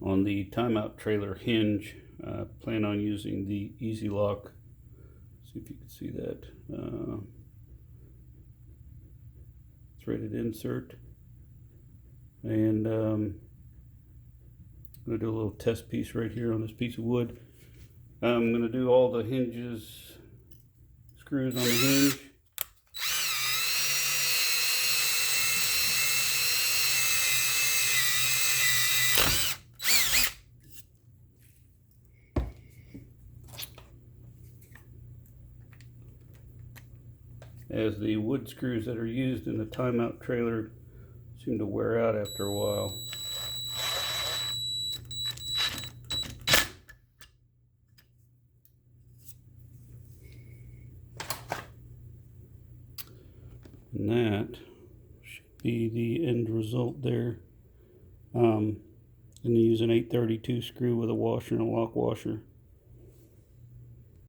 on the timeout trailer hinge. Plan on using the easy lock. See if you can see that. Threaded insert, and I'm going to do a little test piece right here on this piece of wood. I'm going to do all the hinges, screws on the hinge. As the wood screws that are used in the timeout trailer seem to wear out after a while. And that should be the end result there. I'm going to use an 832 screw with a washer and a lock washer.